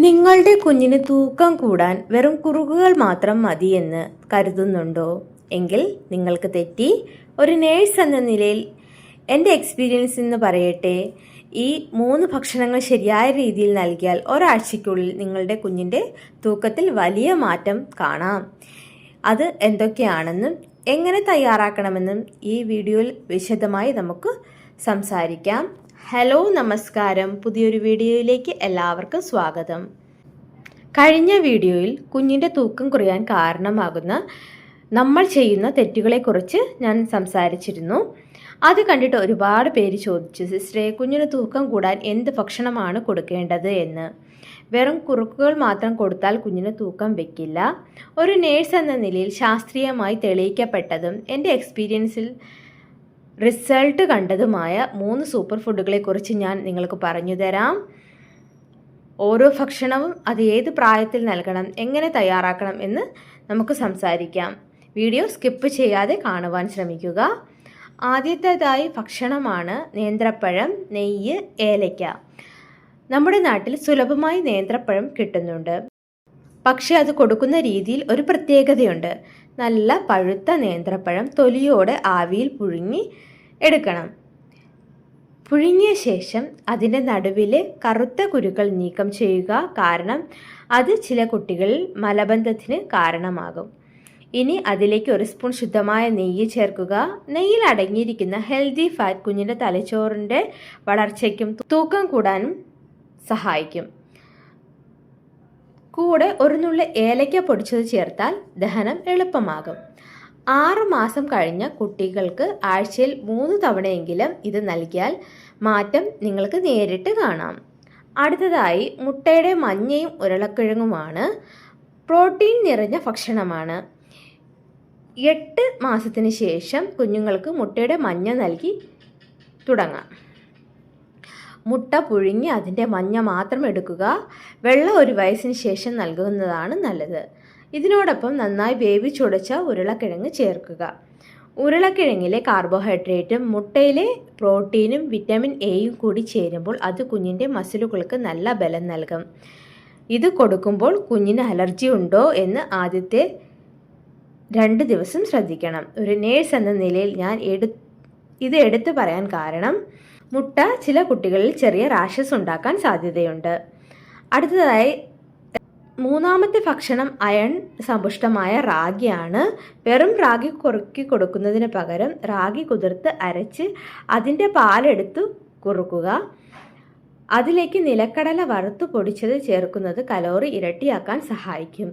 നിങ്ങളുടെ കുഞ്ഞിന് തൂക്കം കൂടാൻ വെറും കുറുക്കുകൾ മാത്രം മതിയെന്ന് കരുതുന്നുണ്ടോ? എങ്കിൽ നിങ്ങൾക്ക് തെറ്റി. ഒരു നേഴ്സ് എന്ന നിലയിൽ എൻ്റെ എക്സ്പീരിയൻസ് എന്ന് പറയട്ടെ, ഈ 3 ഭക്ഷണങ്ങൾ ശരിയായ രീതിയിൽ നൽകിയാൽ ഒരാഴ്ചയ്ക്കുള്ളിൽ നിങ്ങളുടെ കുഞ്ഞിൻ്റെ തൂക്കത്തിൽ വലിയ മാറ്റം കാണാം. അത് എന്തൊക്കെയാണെന്നും എങ്ങനെ തയ്യാറാക്കണമെന്നും ഈ വീഡിയോയിൽ വിശദമായി നമുക്ക് സംസാരിക്കാം. ഹലോ, നമസ്കാരം. പുതിയൊരു വീഡിയോയിലേക്ക് എല്ലാവർക്കും സ്വാഗതം. കഴിഞ്ഞ വീഡിയോയിൽ കുഞ്ഞിൻ്റെ തൂക്കം കുറയാൻ കാരണമാകുന്ന നമ്മൾ ചെയ്യുന്ന തെറ്റുകളെക്കുറിച്ച് ഞാൻ സംസാരിച്ചിരുന്നു. അത് കണ്ടിട്ട് ഒരുപാട് പേര് ചോദിച്ചു, സിസ്റ്ററെ, കുഞ്ഞിന് തൂക്കം കൂടാൻ എന്ത് ഭക്ഷണമാണ് കൊടുക്കേണ്ടത് എന്ന്. വെറും കുറുക്കുകൾ മാത്രം കൊടുത്താൽ കുഞ്ഞിന് തൂക്കം വെക്കില്ല. ഒരു നേഴ്സ് എന്ന നിലയിൽ ശാസ്ത്രീയമായി തെളിയിക്കപ്പെട്ടതും എൻ്റെ എക്സ്പീരിയൻസിൽ റിസൾട്ട് കണ്ടതുമായ 3 സൂപ്പർ ഫുഡുകളെക്കുറിച്ച് ഞാൻ നിങ്ങൾക്ക് പറഞ്ഞു തരാം. ഓരോ ഭക്ഷണവും അത് ഏത് പ്രായത്തിൽ നൽകണം, എങ്ങനെ തയ്യാറാക്കണം എന്ന് നമുക്ക് സംസാരിക്കാം. വീഡിയോ സ്കിപ്പ് ചെയ്യാതെ കാണുവാൻ ശ്രമിക്കുക. ആദ്യത്തേതായി ഭക്ഷണമാണ് നേന്ത്രപ്പഴം, നെയ്യ്, ഏലയ്ക്ക. നമ്മുടെ നാട്ടിൽ സുലഭമായി നേന്ത്രപ്പഴം കിട്ടുന്നുണ്ട്. പക്ഷേ അത് കൊടുക്കുന്ന രീതിയിൽ ഒരു പ്രത്യേകതയുണ്ട്. നല്ല പഴുത്ത നേന്ത്രപ്പഴം തൊലിയോടെ ആവിയിൽ പുഴുങ്ങി എടുക്കണം. പുഴുങ്ങിയ ശേഷം അതിൻ്റെ നടുവിലെ കറുത്ത കുരുക്കൾ നീക്കം ചെയ്യുക. കാരണം അത് ചില കുട്ടികളിൽ മലബന്ധത്തിന് കാരണമാകും. ഇനി അതിലേക്ക് 1 സ്പൂൺ ശുദ്ധമായ നെയ്യ് ചേർക്കുക. നെയ്യിൽ അടങ്ങിയിരിക്കുന്ന ഹെൽത്തി ഫാറ്റ് കുഞ്ഞിൻ്റെ തലച്ചോറിൻ്റെ വളർച്ചയ്ക്കും തൂക്കം കൂടാനും സഹായിക്കും. കൂടെ 1 നുള്ളി ഏലയ്ക്ക പൊടിച്ചത് ചേർത്താൽ ദഹനം എളുപ്പമാകും. 6 മാസം കഴിഞ്ഞ കുട്ടികൾക്ക് ആഴ്ചയിൽ 3 തവണയെങ്കിലും ഇത് നൽകിയാൽ മാറ്റം നിങ്ങൾക്ക് നേരിട്ട് കാണാം. അടുത്തതായി മുട്ടയുടെ മഞ്ഞയും ഉരുളക്കിഴങ്ങുമാണ്. പ്രോട്ടീൻ നിറഞ്ഞ ഭക്ഷണമാണ്. 8 മാസത്തിന് ശേഷം കുഞ്ഞുങ്ങൾക്ക് മുട്ടയുടെ മഞ്ഞ നൽകി തുടങ്ങാം. മുട്ട പുഴുങ്ങി അതിൻ്റെ മഞ്ഞ മാത്രം എടുക്കുക. വെള്ളം 1 വയസ്സിന് ശേഷം നൽകുന്നതാണ് നല്ലത്. ഇതിനോടൊപ്പം നന്നായി വേവിച്ചുടച്ച ഉരുളക്കിഴങ്ങ് ചേർക്കുക. ഉരുളക്കിഴങ്ങിലെ കാർബോഹൈഡ്രേറ്റും മുട്ടയിലെ പ്രോട്ടീനും വിറ്റാമിൻ എയും കൂടി ചേരുമ്പോൾ അത് കുഞ്ഞിൻ്റെ മസിലുകൾക്ക് നല്ല ബലം നൽകും. ഇത് കൊടുക്കുമ്പോൾ കുഞ്ഞിന് അലർജി ഉണ്ടോ എന്ന് ആദ്യത്തെ 2 ദിവസം ശ്രദ്ധിക്കണം. ഒരു നേഴ്സ് എന്ന നിലയിൽ ഞാൻ ഇത് എടുത്തു പറയാൻ കാരണം മുട്ട ചില കുട്ടികളിൽ ചെറിയ റാഷസ് ഉണ്ടാക്കാൻ സാധ്യതയുണ്ട്. അടുത്തതായി 3ാമത്തെ ഭക്ഷണം അയൺ സമ്പുഷ്ടമായ റാഗിയാണ്. വെറും റാഗി കുറുക്കി കൊടുക്കുന്നതിന് പകരം റാഗി കുതിർത്ത് അരച്ച് അതിൻ്റെ പാലെടുത്ത് കുറുക്കുക. അതിലേക്ക് നിലക്കടല വറുത്ത് പൊടിച്ചത് ചേർക്കുന്നത് കലോറി ഇരട്ടിയാക്കാൻ സഹായിക്കും.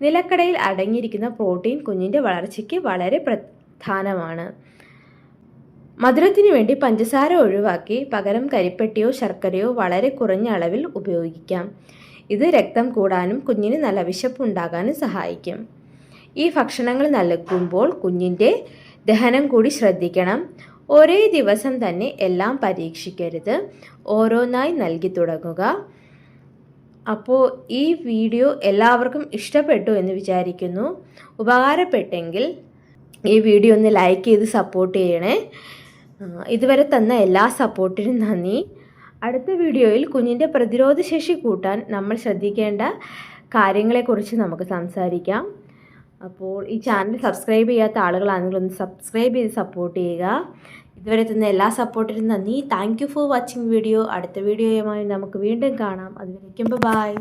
നിലക്കടയിൽ അടങ്ങിയിരിക്കുന്ന പ്രോട്ടീൻ കുഞ്ഞിൻ്റെ വളർച്ചയ്ക്ക് വളരെ പ്രധാനമാണ്. മധുരത്തിനു വേണ്ടി പഞ്ചസാര ഒഴിവാക്കി പകരം കരിപ്പെട്ടിയോ ശർക്കരയോ വളരെ കുറഞ്ഞ അളവിൽ ഉപയോഗിക്കാം. ഇത് രക്തം കൂടാനും കുഞ്ഞിന് നല്ല വിശപ്പുണ്ടാകാനും സഹായിക്കും. ഈ ഭക്ഷണങ്ങൾ നൽകുമ്പോൾ കുഞ്ഞിൻ്റെ ദഹനം കൂടി ശ്രദ്ധിക്കണം. ഒരേ ദിവസം തന്നെ എല്ലാം പരീക്ഷിക്കരുത്. ഓരോന്നായി നൽകി തുടങ്ങുക. അപ്പോൾ ഈ വീഡിയോ എല്ലാവർക്കും ഇഷ്ടപ്പെട്ടു എന്ന് വിചാരിക്കുന്നു. ഉപകാരപ്പെട്ടെങ്കിൽ ഈ വീഡിയോ ഒന്ന് ലൈക്ക് ചെയ്ത് സപ്പോർട്ട് ചെയ്യണേ. ഇതുവരെ തന്ന എല്ലാ സപ്പോർട്ടിനും നന്ദി. അടുത്ത വീഡിയോയിൽ കുഞ്ഞിൻ്റെ പ്രതിരോധശേഷി കൂട്ടാൻ നമ്മൾ ശ്രദ്ധിക്കേണ്ട കാര്യങ്ങളെക്കുറിച്ച് നമുക്ക് സംസാരിക്കാം. അപ്പോൾ ഈ ചാനൽ സബ്സ്ക്രൈബ് ചെയ്യാത്ത ആളുകളാണെങ്കിൽ ഒന്ന് സബ്സ്ക്രൈബ് ചെയ്ത് സപ്പോർട്ട് ചെയ്യുക. ഇതുവരെ തന്ന എല്ലാ സപ്പോർട്ടിനും നന്ദി. Thank you for watching video. അടുത്ത വീഡിയോയുമായി നമുക്ക് വീണ്ടും കാണാം. അതുവരേക്കും ബൈ.